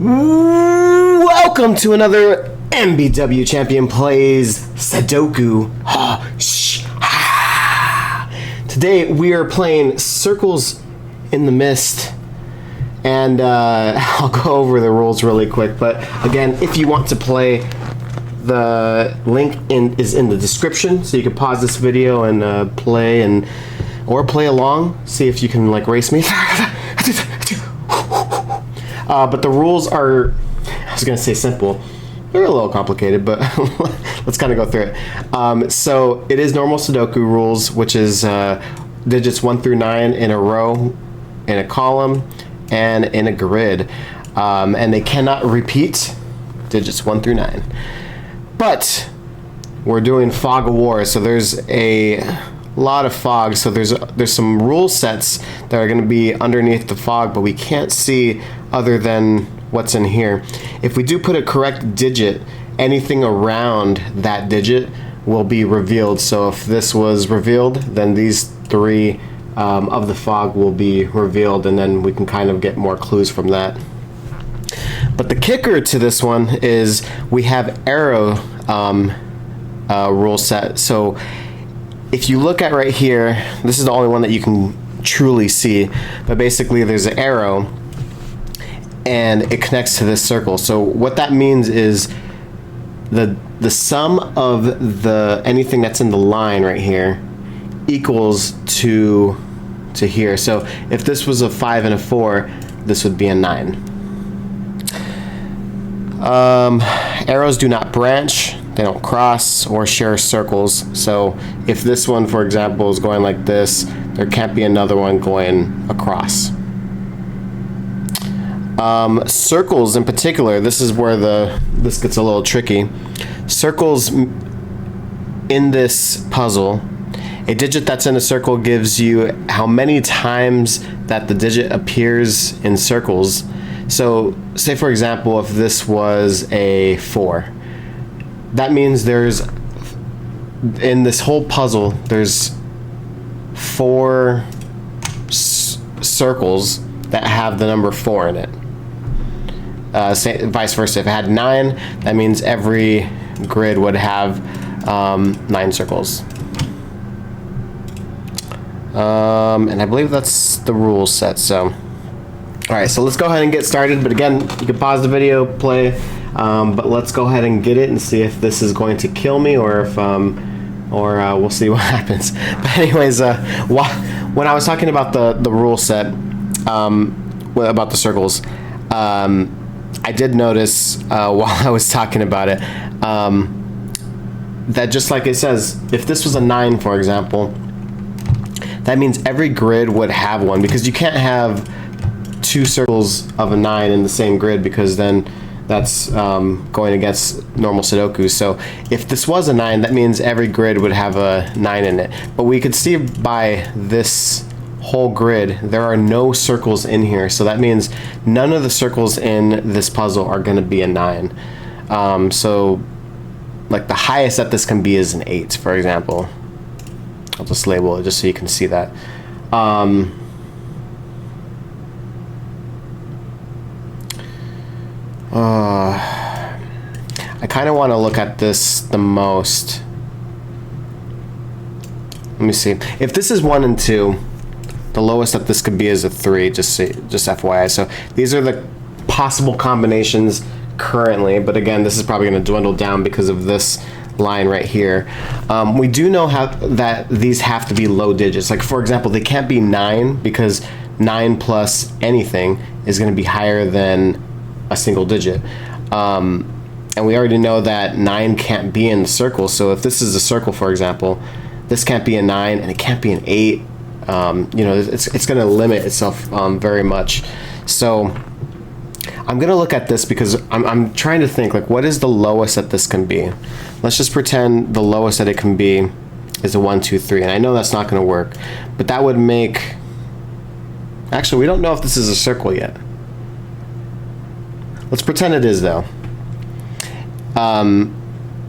Welcome to another MBW Champion Plays Sudoku. Today we are playing Circles in the Mist, and I'll go over the rules really quick. But again, if you want to play, the link is in the description, so you can pause this video and play or play along. See if you can race me. But the rules are, I was going to say simple. They're a little complicated, but let's kind of go through it. So it is normal Sudoku rules, which is digits 1 through 9 in a row, in a column, and in a grid. And they cannot repeat digits 1 through 9. But we're doing Fog of War, so there's a lot of fog. So there's some rule sets that are going to be underneath the fog, but we can't see other than what's in here. If we do put a correct digit, anything around that digit will be revealed. So if this was revealed, then these three of the fog will be revealed, and then we can kind of get more clues from that. But the kicker to this one is we have arrow rule set. So if you look at right here, this is the only one that you can truly see, but basically there's an arrow and it connects to this circle. So what that means is the sum of anything that's in the line right here equals to here. So if this was a 5 and a 4, this would be a 9. Arrows do not branch, they don't cross or share circles. So if this one, for example, is going like this, there can't be another one going across. Circles in particular, this is where this gets a little tricky. Circles in this puzzle, a digit that's in a circle gives you how many times that the digit appears in circles. So say for example, if this was a 4, that means in this whole puzzle there's 4 circles that have the number 4 in it. Vice versa, if it had 9, that means every grid would have 9 circles. And I believe that's the rule set. So alright, so let's go ahead and get started. But again, you can pause the video, play, but let's go ahead and get it and see if this is going to kill me or if we'll see what happens. But anyways, when I was talking about the rule set, about the circles, I did notice while I was talking about it, that just like it says, if this was a 9, for example, that means every grid would have one, because you can't have 2 circles of a 9 in the same grid, because then that's going against normal Sudoku. So if this was a 9, that means every grid would have a 9 in it. But we could see by this whole grid, there are no circles in here. So that means none of the circles in this puzzle are going to be a 9. So like the highest that this can be is an 8, for example. I'll just label it just so you can see that. I kind of want to look at this the most. Let me see. If this is 1 and 2, the lowest that this could be is a 3, just FYI. So these are the possible combinations currently, but again, this is probably going to dwindle down because of this line right here. We do know that these have to be low digits. Like for example, they can't be 9, because 9 plus anything is going to be higher than a single digit. And we already know that 9 can't be in the circle. So if this is a circle, for example, this can't be a 9 and it can't be an 8. It's going to limit itself very much. So I'm going to look at this because I'm trying to think, like, what is the lowest that this can be? Let's just pretend the lowest that it can be is a 1, 2, 3. And I know that's not going to work, but that would make... Actually, we don't know if this is a circle yet. Let's pretend it is, though. And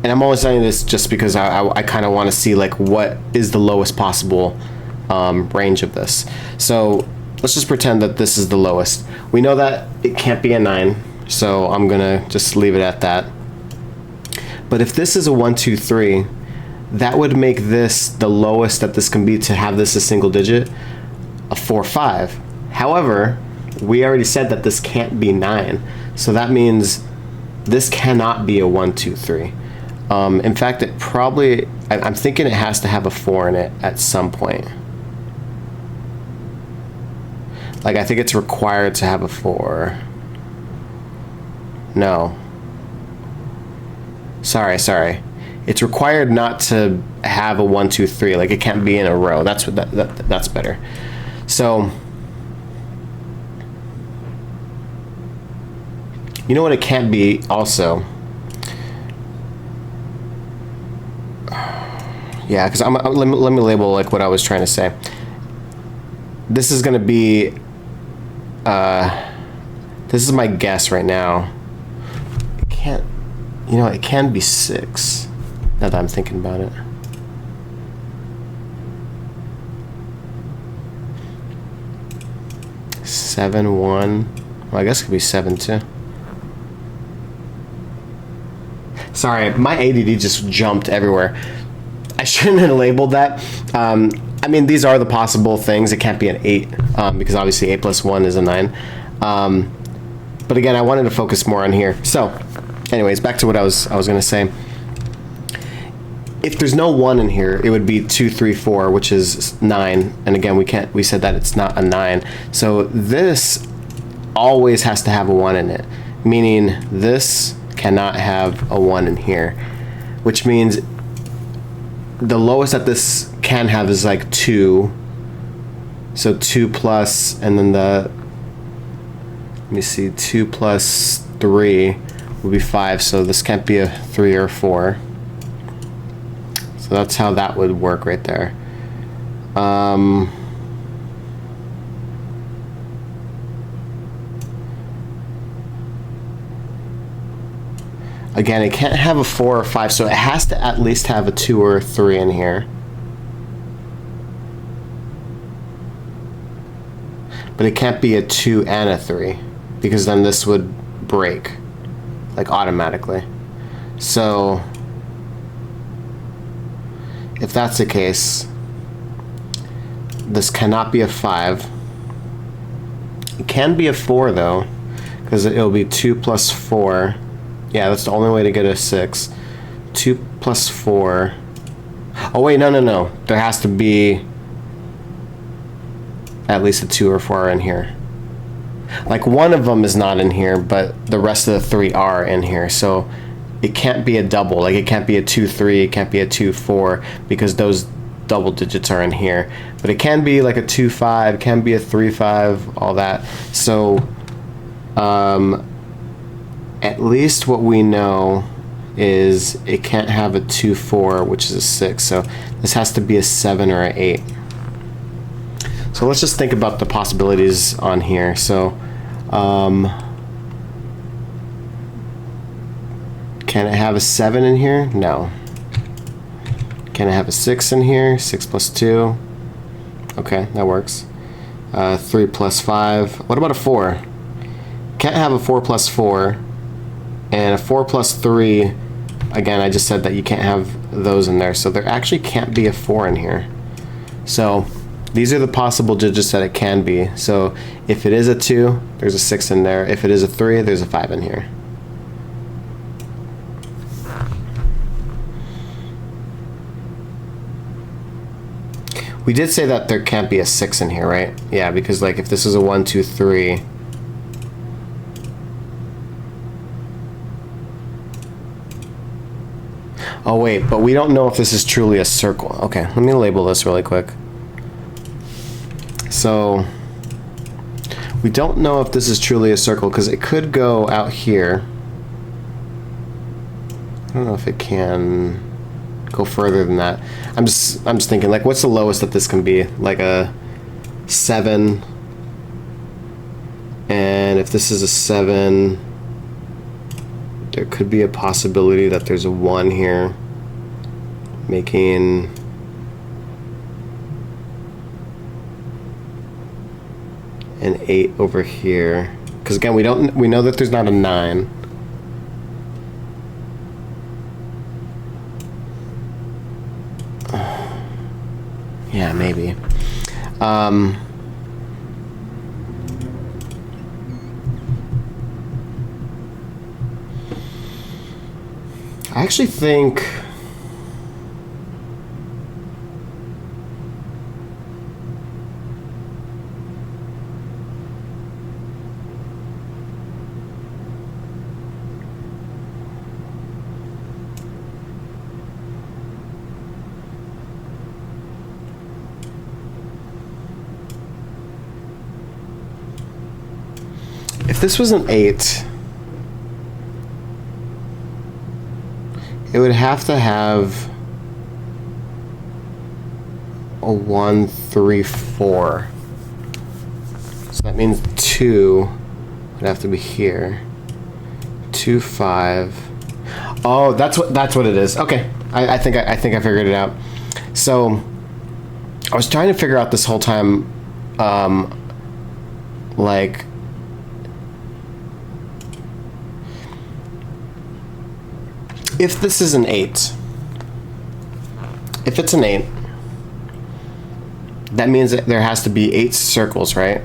I'm only saying this just because I kind of want to see, like, what is the lowest possible range of this. So let's just pretend that this is the lowest. We know that it can't be a 9. So I'm gonna just leave it at that. But if this is a 1, 2, 3, that would make this the lowest that this can be to have this a single digit, a 4, 5. However, we already said that this can't be 9. So that means this cannot be a 1, 2, 3. In fact, it probably, I'm thinking it has to have a 4 in it at some point. Like, I think it's required to have a 4. No. Sorry. It's required not to have a 1, 2, 3. Like, it can't be in a row. That's what that's better. So, you know what it can't be also? Yeah, because let me label like what I was trying to say. This is going to be, this is my guess right now. It can't, you know, it can be 6, now that I'm thinking about it. Seven, 1. Well, I guess it could be 7 too. Sorry, my ADD just jumped everywhere. I shouldn't have labeled that. I mean, these are the possible things. It can't be an 8, because obviously 8 plus 1 is a 9. But again, I wanted to focus more on here. So, anyways, back to what I was going to say. If there's no 1 in here, it would be 2, 3, 4, which is 9. And again, we said that it's not a 9. So this always has to have a 1 in it, meaning this cannot have a 1 in here, which means the lowest that this can have is like 2. So 2 plus, and then let me see, 2 plus 3 would be 5. So this can't be a 3 or 4. So that's how that would work right there. Again, it can't have a 4 or 5, so it has to at least have a 2 or a 3 in here. But it can't be a 2 and a 3, because then this would break, like, automatically. So, if that's the case, this cannot be a 5. It can be a 4, though, because it'll be 2 plus 4. Yeah, that's the only way to get a 6. 2 plus 4. Oh, wait, no. There has to be at least a 2 or 4 in here. Like, one of them is not in here, but the rest of the 3 are in here. So it can't be a double. Like, it can't be a 2, 3. It can't be a 2, 4, because those double digits are in here. But it can be like a 2, 5. Can be a 3, 5. All that. So, at least what we know is it can't have a 2, 4, which is a 6. So this has to be a 7 or an 8. So let's just think about the possibilities on here. So, can it have a 7 in here? No. Can it have a 6 in here? 6 plus 2. Okay, that works. 3 plus 5. What about a 4? Can't have a 4 plus 4. And a 4 plus 3, again, I just said that you can't have those in there. So there actually can't be a 4 in here. So these are the possible digits that it can be. So if it is a 2, there's a 6 in there. If it is a 3, there's a 5 in here. We did say that there can't be a 6 in here, right? Yeah, because like if this is a 1, 2, 3... Oh wait, but we don't know if this is truly a circle. Okay, let me label this really quick. So, we don't know if this is truly a circle because it could go out here. I don't know if it can go further than that. I'm just thinking, like, what's the lowest that this can be? Like a 7. And if this is a 7, there could be a possibility that there's a 1 here, making an 8 over here. Because again, we know that there's not a 9. Yeah, maybe. I actually think if this was an 8, it would have to have a 1, 3, 4. So that means 2 would have to be here. 2, 5. Oh, that's what it is. Okay, I think I figured it out. So I was trying to figure out this whole time, like, if this is an 8, if it's an 8, that means that there has to be 8 circles, right?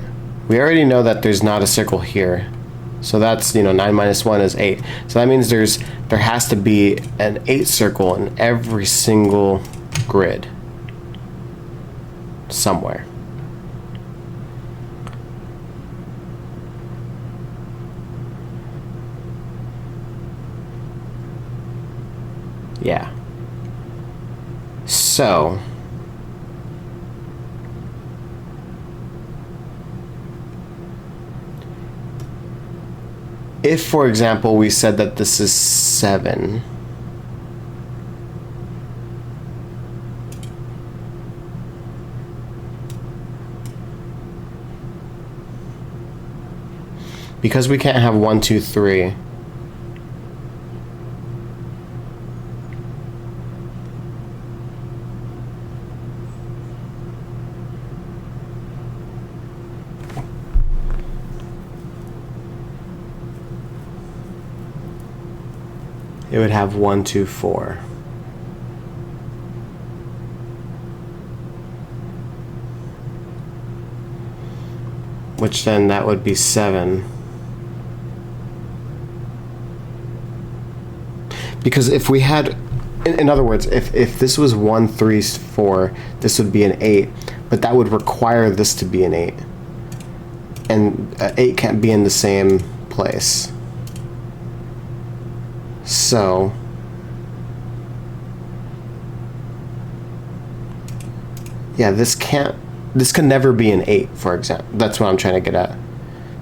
We already know that there's not a circle here. So that's, 9 minus 1 is 8. So that means there has to be an 8 circle in every single grid somewhere. Yeah. So if, for example, we said that this is 7, because we can't have 1, 2, 3, it would have 1, 2, 4. Which then that would be 7. Because if we had, in other words, if this was 1, 3, 4, this would be an 8, but that would require this to be an 8. And 8 can't be in the same place. So yeah, this can never be an 8, for example. That's what I'm trying to get at.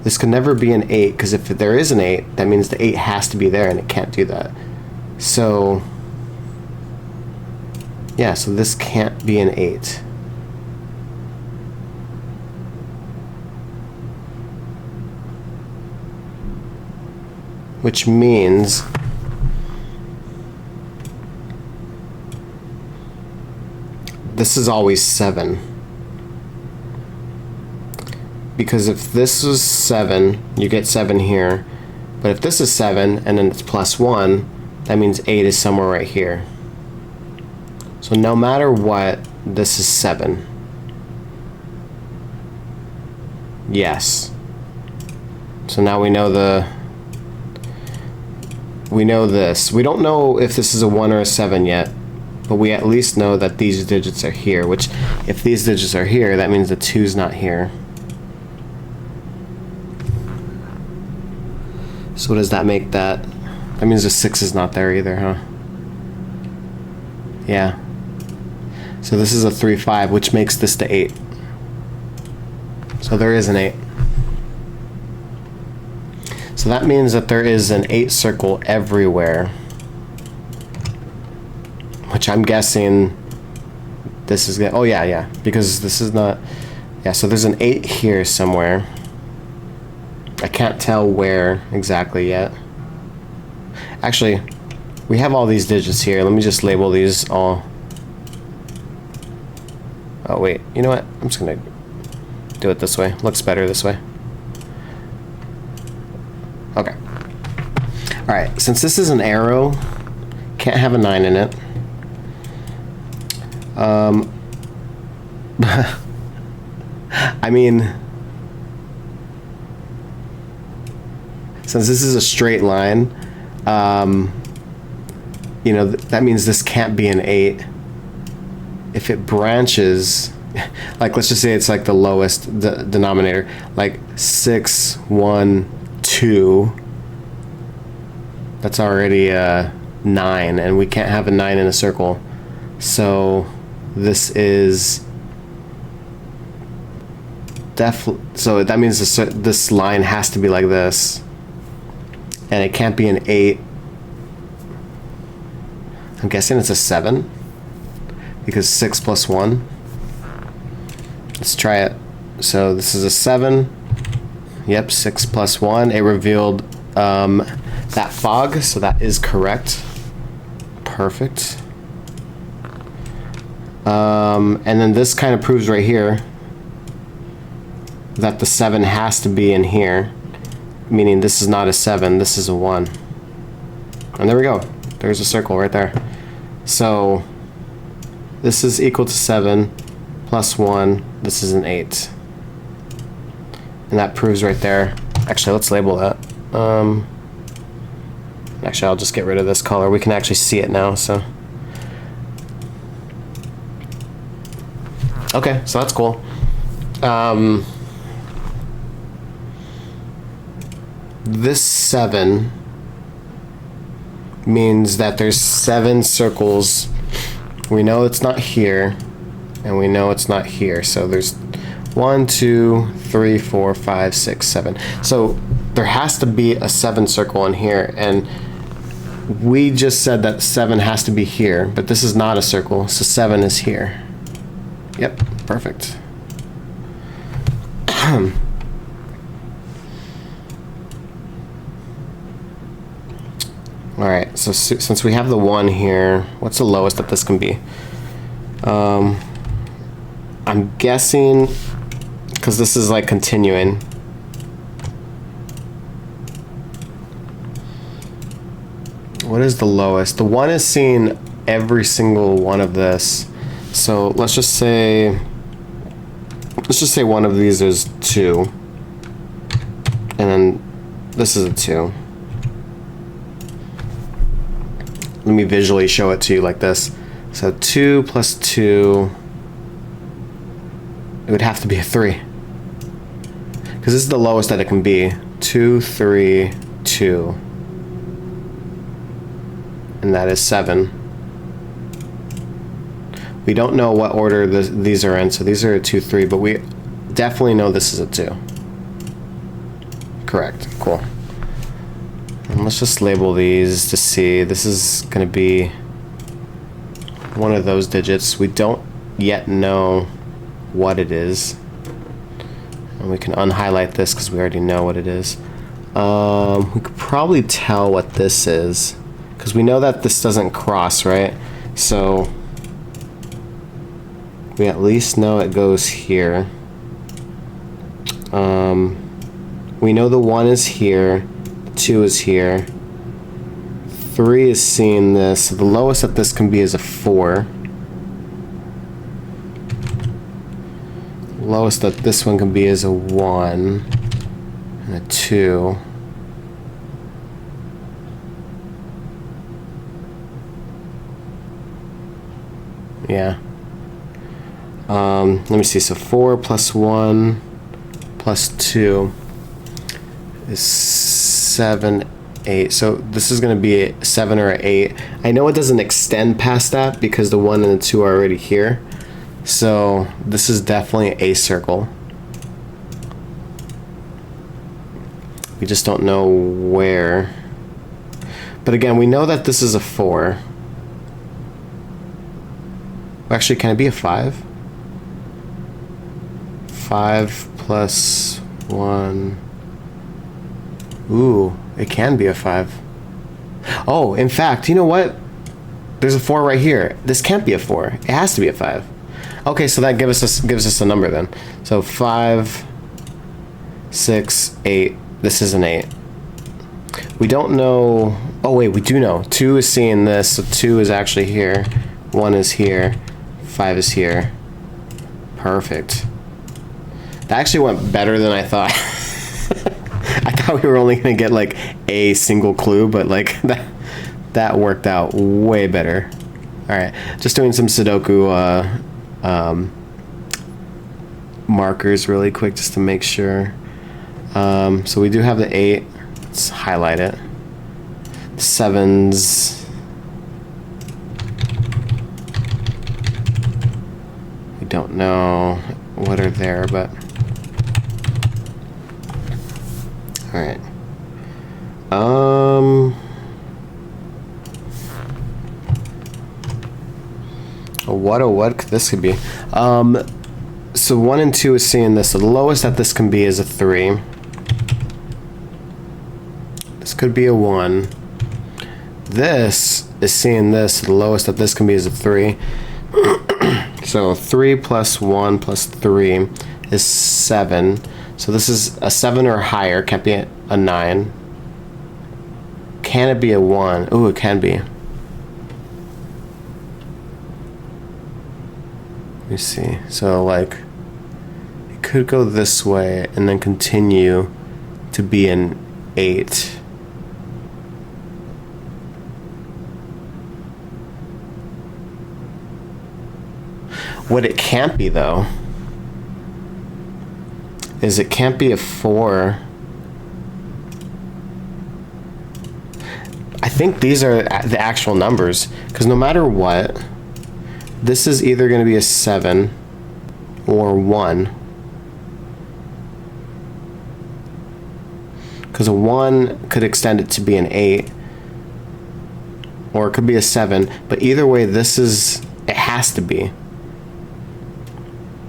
This can never be an 8, because if there is an 8, that means the 8 has to be there, and it can't do that. So yeah, so this can't be an 8. Which means this is always 7. Because if this was 7, you get 7 here. But if this is 7 and then it's plus 1, that means 8 is somewhere right here. So no matter what, this is 7. Yes. So now we know this. We don't know if this is a 1 or a 7 yet, but we at least know that these digits are here, which if these digits are here, that means the 2's not here. So what does that make that? That means the 6 is not there either, huh? Yeah. So this is a 3, 5, which makes this the 8. So there is an 8. So that means that there is an 8 circle everywhere. Which I'm guessing this is oh yeah, because this is not, yeah, so there's an 8 here somewhere. I can't tell where exactly yet. Actually, we have all these digits here. Let me just label these all. Oh wait, you know what? I'm just gonna do it this way. Looks better this way. Okay. All right, since this is an arrow, can't have a 9 in it. I mean, since this is a straight line, you know, that means this can't be an 8. If it branches, like let's just say it's like the lowest denominator, like 6, 1, 2. That's already a 9, and we can't have a 9 in a circle. So this is so that means this line has to be like this, and it can't be an 8. I'm guessing it's a 7 because 6 plus 1. Let's try it. So this is a 7. Yep, 6 plus 1. It revealed that fog, so that is correct. Perfect. And then this kind of proves right here that the 7 has to be in here, meaning this is not a 7, this is a 1. And there we go. There's a circle right there. So this is equal to 7 plus 1. This is an 8. And that proves right there. Actually, let's label that. Actually, I'll just get rid of this color. We can actually see it now, so. Okay, so that's cool. This 7 means that there's 7 circles. We know it's not here, and we know it's not here. So there's 1, 2, 3, 4, 5, 6, 7. So there has to be a 7 circle in here, and we just said that 7 has to be here, but this is not a circle, so 7 is here. Yep, perfect. Alright, so since we have the 1 here, what's the lowest that this can be? I'm guessing, because this is like continuing. What is the lowest? The 1 is seeing every single one of this. So let's just say one of these is 2. And then this is a 2. Let me visually show it to you like this. So 2 plus 2, it would have to be a 3. Because this is the lowest that it can be. 2, 3, 2. And that is 7. We don't know what order these are in, so these are a 2, 3, but we definitely know this is a 2. Correct, cool. And let's just label these to see. This is going to be one of those digits. We don't yet know what it is. And we can unhighlight this because we already know what it is. We could probably tell what this is, because we know that this doesn't cross, right? So we at least know it goes here. We know the 1 is here, 2 is here, 3 is seeing this. So the lowest that this can be is a 4. Lowest that this one can be is a 1 and a 2. Yeah. Let me see. So 4 plus 1 plus 2 is 7, 8. So this is going to be a 7 or an 8. I know it doesn't extend past that because the 1 and the 2 are already here. So this is definitely a circle. We just don't know where. But again, we know that this is a 4. Actually, can it be a 5? 5 plus 1. Ooh, it can be a 5. Oh, in fact, you know what? There's a 4 right here. This can't be a 4. It has to be a 5. Okay, so that gives us a number then. So 5, 6, 8. This is an 8. We don't know. Oh wait, we do know. 2 is seeing this, so 2 is actually here. 1 is here. 5 is here. Perfect. That actually went better than I thought. I thought we were only gonna get like a single clue, but like that worked out way better. All right, just doing some Sudoku markers really quick just to make sure. So we do have the 8. Let's highlight it. 7s. We don't know what are there, but all right. What this could be. So 1 and 2 is seeing this. So the lowest that this can be is a 3. This could be a 1. This is seeing this. So the lowest that this can be is a 3. So 3 plus 1 plus 3 is 7. So this is a 7 or higher. Can't be a 9. Can it be a 1? Ooh, it can be. Let me see. So like it could go this way and then continue to be an 8. What it can't be though is it can't be a 4. I think these are the actual numbers, because no matter what, this is either going to be a 7 or 1. Because a 1 could extend it to be an 8, or it could be a 7, but either way, this is, it has to be.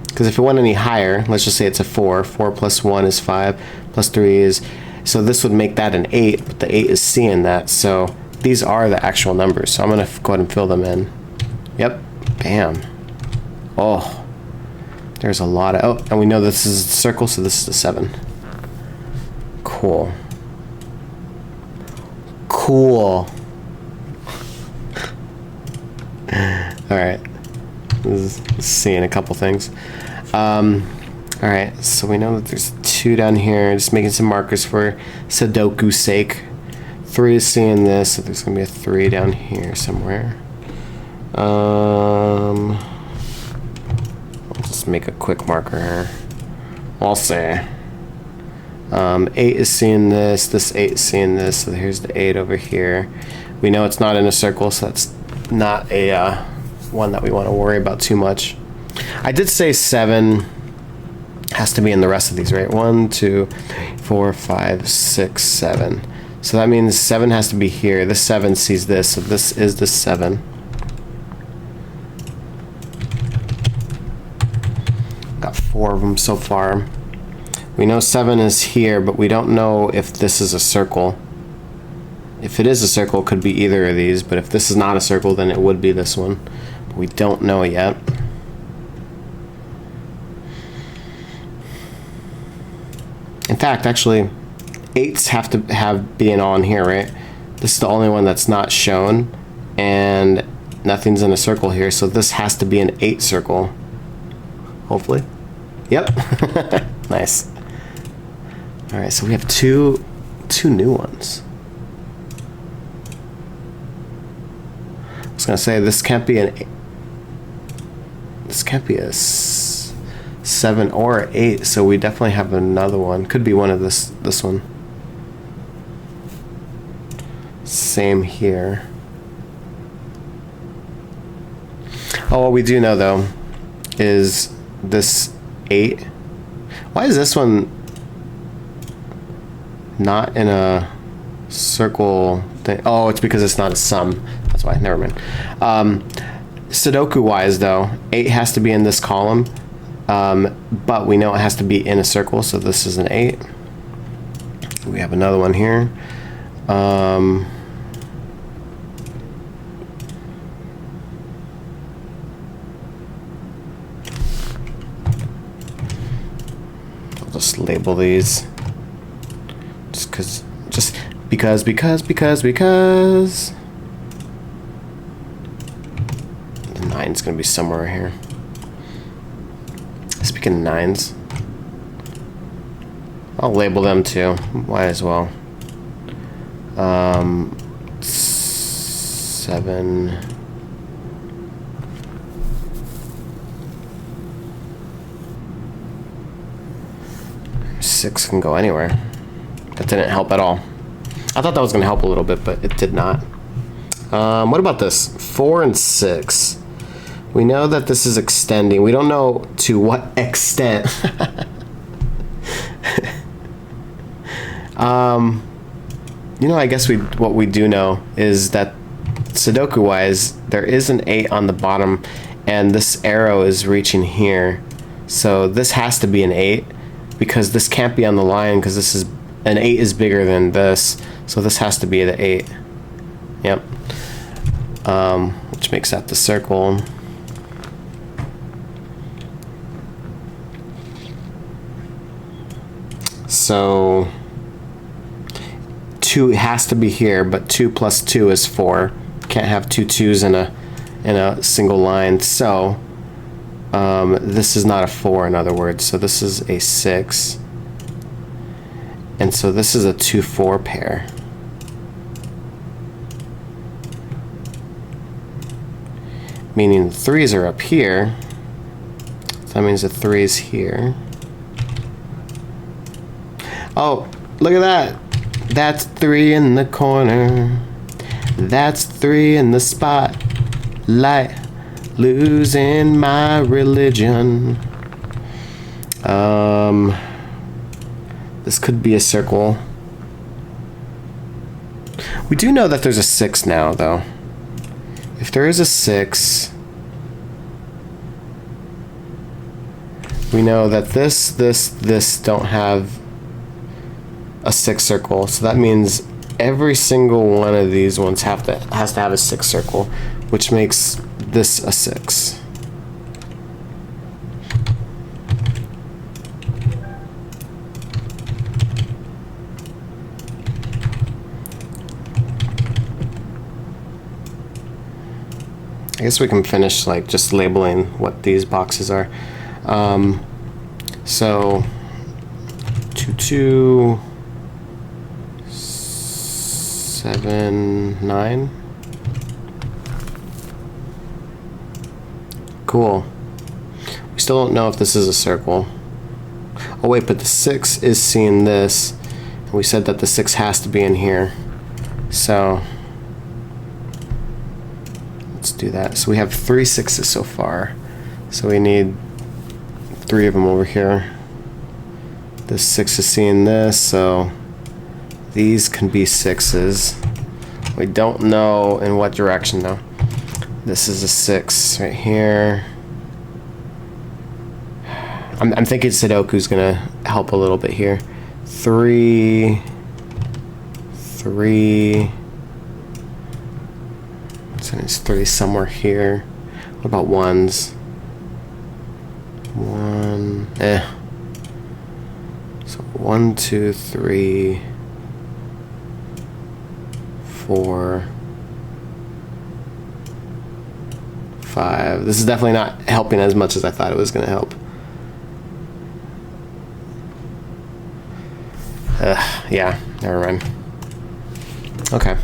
Because if it went any higher, let's just say it's a 4. 4 plus 1 is 5, plus 3 is... So this would make that an 8, but the 8 is seeing that. So these are the actual numbers. So I'm going to go ahead and fill them in. Yep. Bam. Oh. There's a lot of... Oh, and we know this is a circle, so this is a 7. Cool. Cool. Alright. This is seeing a couple things. Alright, so we know that there's 2 down here. Just making some markers for Sudoku's sake. 3 is seeing this, so there's going to be a 3 down here somewhere. I'll just make a quick marker here. I'll say. 8 is seeing this. This 8 is seeing this. So here's the 8 over here. We know it's not in a circle, so that's not a one that we want to worry about too much. I did say 7 has to be in the rest of these, right? 1, 2, 3, 4, 5, 6, 7. So that means 7 has to be here. This 7 sees this, so this is the 7. Got 4 of them so far. We know 7 is here, but we don't know if this is a circle. If it is a circle, it could be either of these, but if this is not a circle, then it would be this one. But we don't know yet. In fact, actually, 8s have to have being on here, right? This is the only one that's not shown, and nothing's in a circle here, so this has to be an 8 circle. Hopefully. Yep. Nice. Alright, so we have two new ones. I was gonna say this can't be an 8. This can't be a 7 or 8, so we definitely have another one. Could be one of this one. Same here. Oh, what we do know though is this 8. Why is this one not in a circle thing? Oh, it's because it's not a sum. That's why. Never mind. Sudoku wise though, 8 has to be in this column, but we know it has to be in a circle, so this is an 8. We have another one here. I'll just label these just Because. The 9's gonna be somewhere here. Speaking of 9s, I'll label them too. Might as well. 7. 6 can go anywhere. That didn't help at all. I thought that was going to help a little bit, but it did not. What about this? 4 and 6. We know that this is extending. We don't know to what extent. You know, I guess what we do know is that Sudoku-wise, there is an 8 on the bottom, and this arrow is reaching here. So this has to be an 8, because this can't be on the line, because this is an 8 is bigger than this. So this has to be the 8. Yep. Which makes that the circle. So 2 has to be here, but 2 plus 2 is 4. Can't have 2 2s in a single line. So this is not a 4, in other words. So this is a 6. And so this is a 2-4 pair. Meaning the 3s are up here. So that means the 3 is here. Oh, look at that. That's 3 in the corner. That's 3 in the spotlight. Losing my religion. This could be a circle. We do know that there's a 6 now, though. If there is a 6, we know that this don't have a 6 circle. So that means every single one of these ones has to have a 6 circle, which makes this a 6. I guess we can finish like just labeling what these boxes are. So 2 2 7 9. Cool. We still don't know if this is a circle. Oh wait, but the 6 is seeing this, and we said that the 6 has to be in here. So let's do that. So we have 3 6s so far. So we need 3 of them over here. This 6 is seeing this, so these can be 6s. We don't know in what direction though. This is a 6 right here. I'm thinking Sudoku's gonna help a little bit here. 3 3. So it's 3 somewhere here. What about 1s? 1. So 1 2 3 4 5. This is definitely not helping as much as I thought it was going to help. Yeah, never mind. Okay.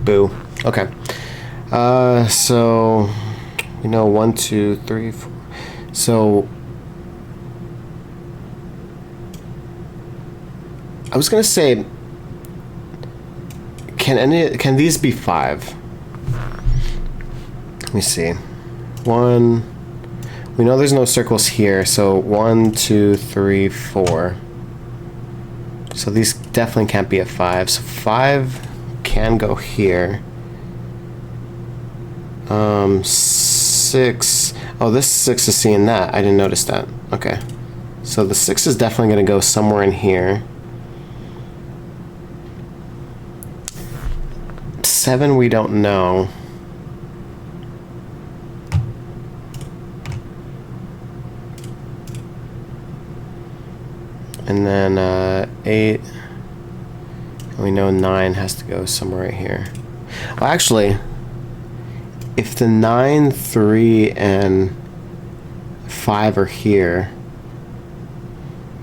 Boo. Okay. So we know 1 2 3 4. So I was gonna say, can these be 5? Let me see. 1. We know there's no circles here, so 1 2 3 4. So these definitely can't be a 5. So 5 can go here. 6. Oh, this 6 is seeing that. I didn't notice that. Okay. So the 6 is definitely gonna go somewhere in here. 7 we don't know. And then 8. And we know 9 has to go somewhere right here. Well, actually, if the 9, 3, and 5 are here,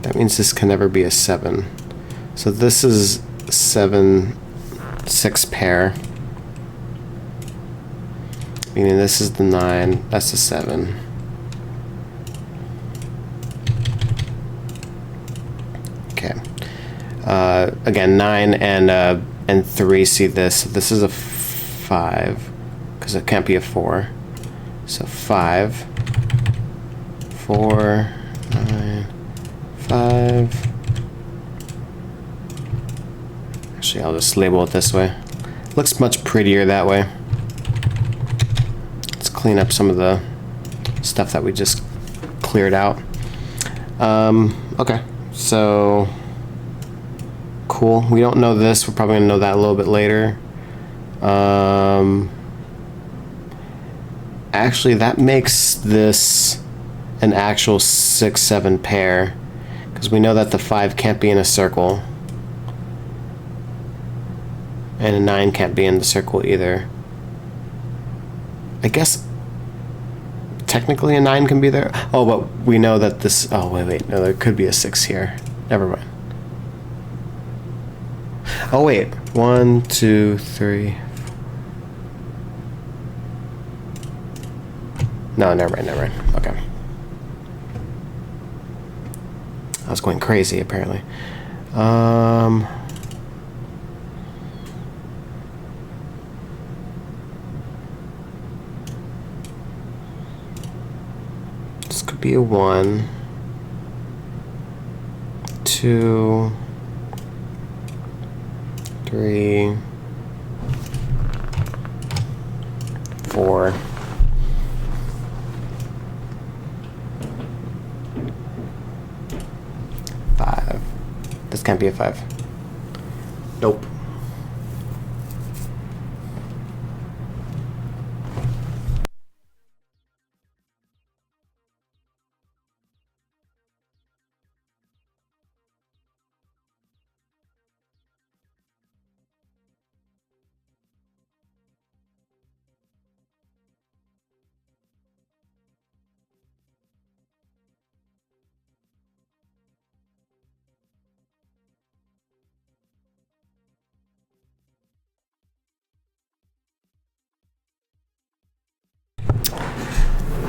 that means this can never be a 7. So this is 7, 6 pair. Meaning this is the 9, that's the 7. Okay. Again, 9 and 3 see this. So this is a 5, because it can't be a 4. So 5, 4, 9, 5. Actually, I'll just label it this way. Looks much prettier that way. Let's clean up some of the stuff that we just cleared out. Okay, so cool. We don't know this. We're probably gonna know that a little bit later. Actually, that makes this an actual 6, 7 pair, because we know that the 5 can't be in a circle, and a 9 can't be in the circle either. I guess technically a 9 can be there. Oh, but we know that this... Oh, wait. No, there could be a 6 here. Never mind. Oh, wait. 1, 2, 3... No, never mind. Okay. I was going crazy, apparently. This could be a 1, 2, 3, 4. 5. This can't be a 5. Nope.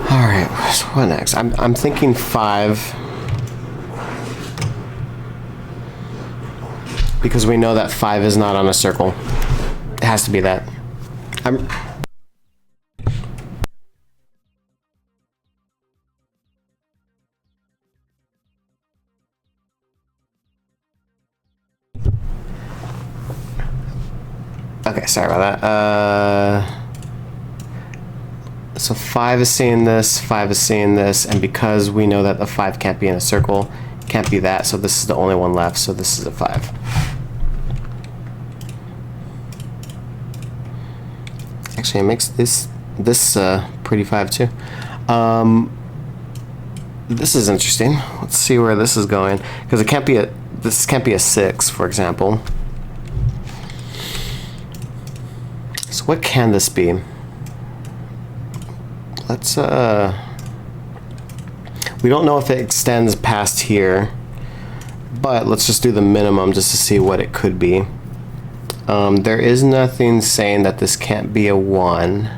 Alright, so what next? I'm thinking 5. Because we know that 5 is not on a circle. It has to be that. Okay, sorry about that. So 5 is seeing this, 5 is seeing this, and because we know that the 5 can't be in a circle, can't be that, so this is the only one left, so this is a 5. Actually, it makes this pretty 5 too. This is interesting. Let's see where this is going, because it can't be this can't be a 6, for example. So what can this be? Let's we don't know if it extends past here, but let's just do the minimum just to see what it could be. There is nothing saying that this can't be a 1,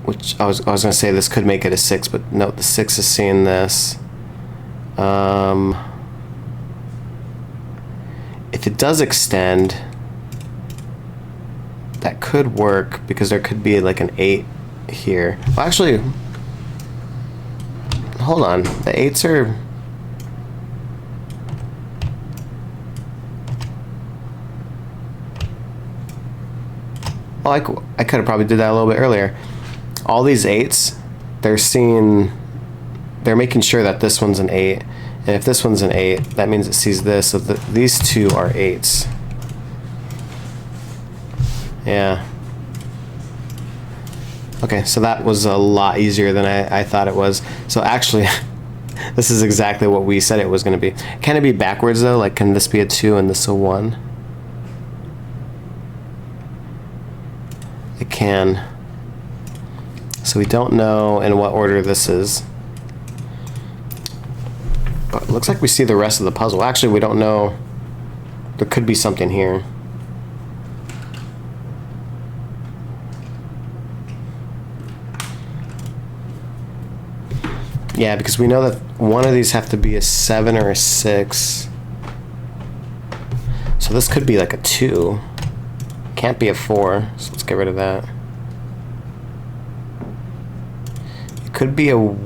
which I was gonna say this could make it a 6, but no, the 6 is seeing this. If it does extend, that could work, because there could be like an 8 here. Well, actually, hold on. The 8s are... Well, I could have probably did that a little bit earlier. All these 8s, they're making sure that this one's an 8. And if this one's an 8, that means it sees this. So these two are 8s. Yeah. Okay, so that was a lot easier than I thought it was. So actually, this is exactly what we said it was going to be. Can it be backwards though? Like, can this be a 2 and this a 1? It can. So we don't know in what order this is. But it looks like we see the rest of the puzzle. Actually, we don't know. There could be something here. Yeah, because we know that one of these have to be a 7 or a 6. So this could be like a 2. Can't be a 4, so let's get rid of that. It could be a...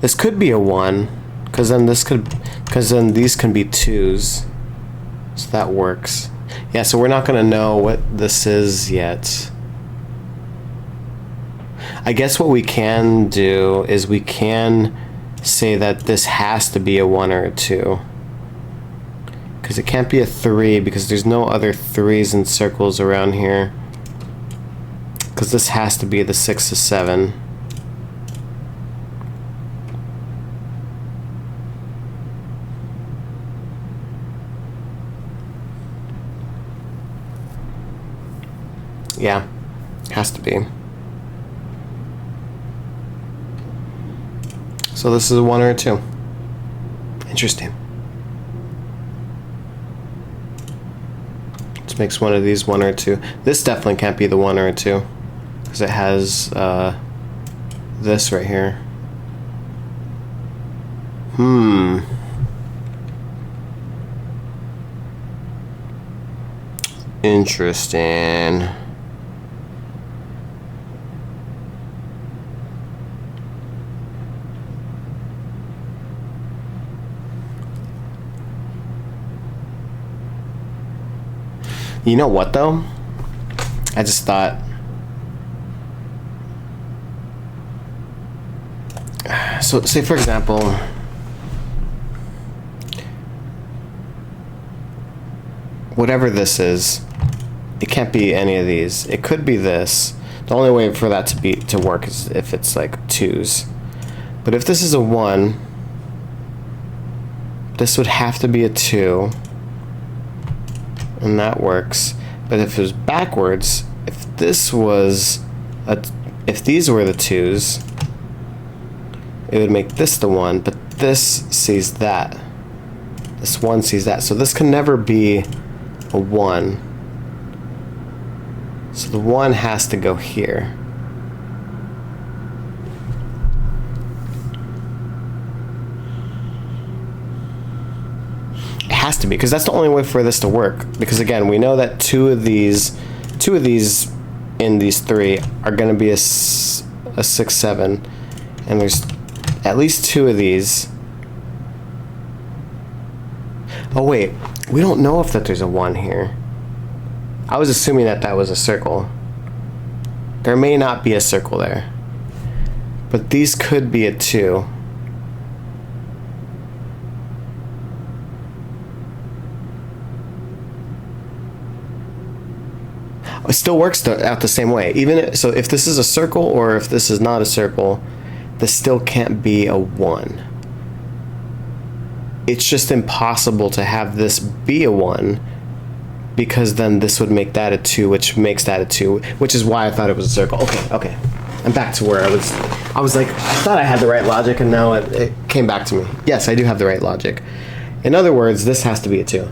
This could be a 1, because then this could... Because then these can be 2s. So that works. Yeah, so we're not going to know what this is yet. I guess what we can do is we can say that this has to be a 1 or a 2. Because it can't be a 3 because there's no other 3s and circles around here. Because this has to be the 6 to 7. Yeah, has to be. So this is a 1 or a 2. Interesting. Let's make one of these 1 or a 2. This definitely can't be the 1 or a 2 because it has this right here. Interesting. You know what though? I just thought, so say for example, whatever this is, it can't be any of these. It could be this. The only way for that to work is if it's like 2s. But if this is a 1, this would have to be a 2. And that works. But if it was backwards, if these were the 2s, it would make this the 1, but this sees that. This 1 sees that. So this can never be a 1. So the 1 has to go here. Has to be, because that's the only way for this to work. Because again, we know that two of these in these 3 are going to be a 6, 7, and there's at least 2 of these. Oh wait, we don't know if that there's a 1 here. I was assuming that that was a circle. There may not be a circle there, but these could be a 2. It still works out the same way. So if this is a circle or if this is not a circle, this still can't be a 1. It's just impossible to have this be a 1 because then this would make that a 2, which makes that a 2, which is why I thought it was a circle. Okay. I'm back to where I was. I was like, I thought I had the right logic, and now it came back to me. Yes, I do have the right logic. In other words, this has to be a 2.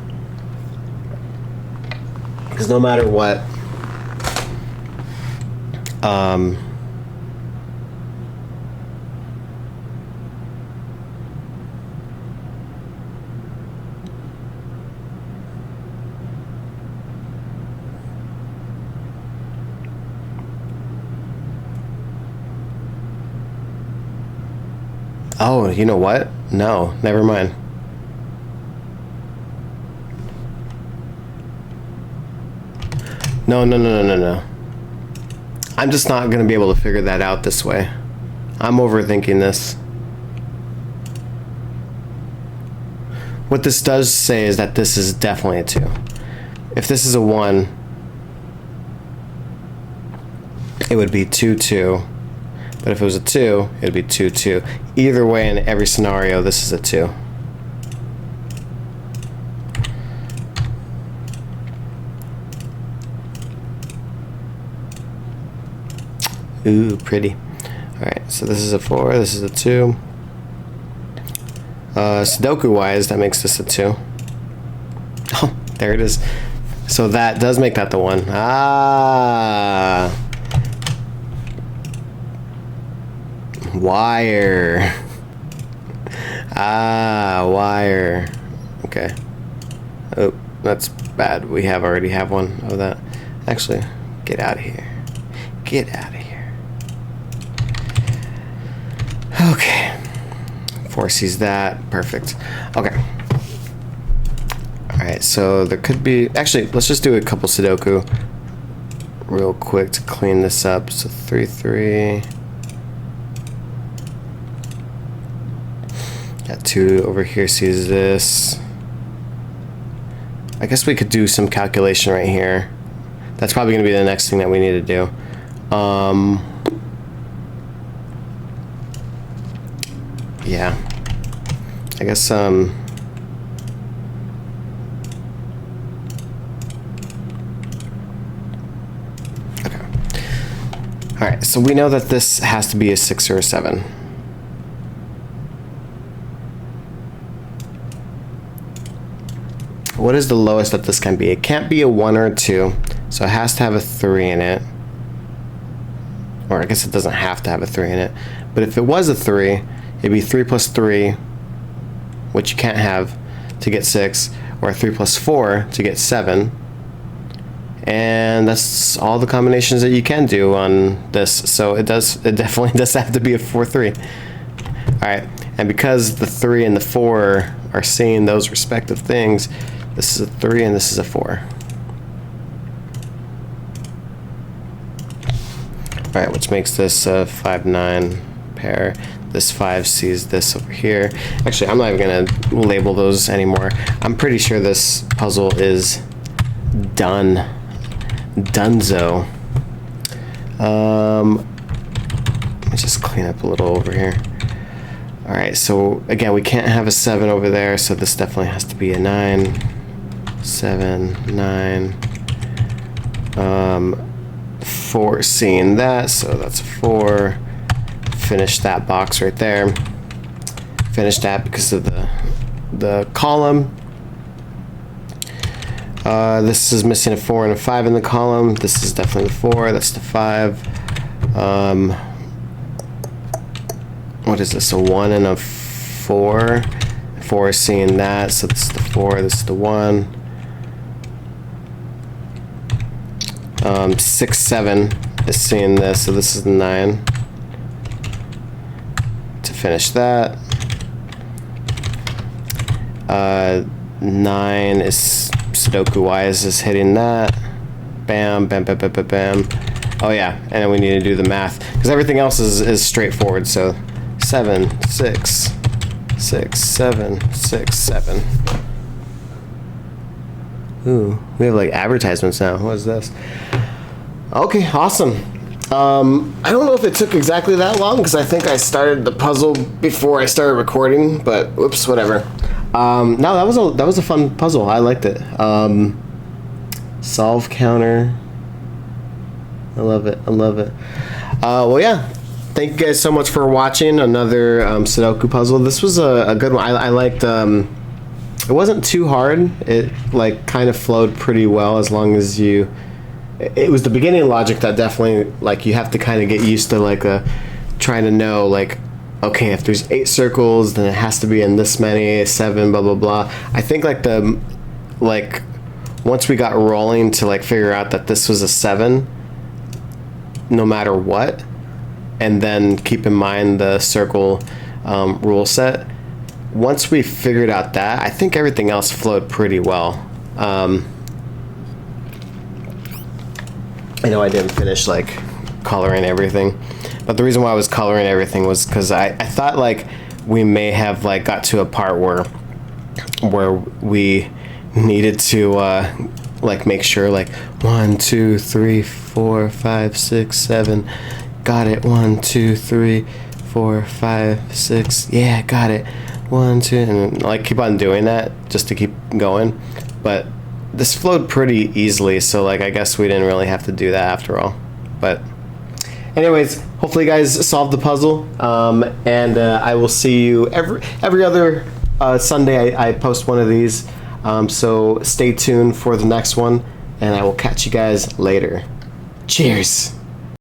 Because no matter what, oh, you know what? No, never mind. No. I'm just not going to be able to figure that out this way. I'm overthinking this. What this does say is that this is definitely a 2. If this is a 1, it would be 2, 2. But if it was a 2, it would be 2, 2. Either way, in every scenario, this is a 2. Ooh, pretty. Alright, so this is a 4, this is a 2. Sudoku-wise, that makes this a 2. Oh, there it is. So that does make that the 1. Ah! Wire. Ah, wire. Okay. Oh, that's bad. We already have one of that. Actually, get out of here. Get out of here. Okay. 4 sees that. Perfect. Okay. Alright, so there could be... Actually, let's just do a couple Sudoku real quick to clean this up. So 3, 3... Got 2 over here sees this. I guess we could do some calculation right here. That's probably going to be the next thing that we need to do. Yeah. I guess, okay. Alright, so we know that this has to be a 6 or a 7. What is the lowest that this can be? It can't be a 1 or a 2, so it has to have a 3 in it. Or I guess it doesn't have to have a 3 in it. But if it was a 3, it'd be 3 plus 3, which you can't have, to get 6, or 3 plus 4 to get 7. And that's all the combinations that you can do on this. So it definitely does have to be a 4, 3. Alright, and because the 3 and the 4 are seeing those respective things, this is a 3 and this is a 4. Alright, which makes this a 5, 9 pair. This 5 sees this over here. Actually, I'm not even going to label those anymore. I'm pretty sure this puzzle is done. Dunzo. Let me just clean up a little over here. Alright, so again, we can't have a 7 over there, so this definitely has to be a 9. 7, 9. 4 seeing that, so that's a 4. Finish that box right there. Finish that because of the column. This is missing a 4 and a 5 in the column. This is definitely the 4. That's the 5. What is this? A 1 and a 4. 4 is seeing that, so this is the 4. This is the 1. 6, 7 is seeing this, so this is the 9. To finish that. 9 is Sudoku wise is hitting that. Bam, bam, bam, bam, bam, bam. Oh yeah, and then we need to do the math because everything else is straightforward. So 7, 6, 6, 7, 6, 7. Ooh, we have like advertisements now. What is this? Okay, awesome. I don't know if it took exactly that long because I think I started the puzzle before I started recording, but whoops, whatever. No, that was a fun puzzle. I liked it. Solve counter. I love it. I love it. Well, yeah. Thank you guys so much for watching another Sudoku puzzle. This was a good one. I liked. It wasn't too hard. It like kind of flowed pretty well as long as you. It was the beginning logic that definitely like you have to kind of get used to like trying to know like. Okay, if there's 8 circles, then it has to be in this many, 7, blah, blah, blah. I think once we got rolling to like figure out that this was a 7, no matter what, and then keep in mind the circle rule set, once we figured out that, I think everything else flowed pretty well. I know I didn't finish like coloring everything. But the reason why I was coloring everything was because I thought like we may have like got to a part where we needed to like make sure like 1, 2, 3, 4, 5, 6, 7. Got it. 1, 2, 3, 4, 5, 6. Yeah, got it. 1, 2, and like keep on doing that just to keep going. But this flowed pretty easily, so like I guess we didn't really have to do that after all. But anyways, hopefully you guys solved the puzzle, and I will see you every other Sunday. I post one of these, so stay tuned for the next one, and I will catch you guys later. Cheers.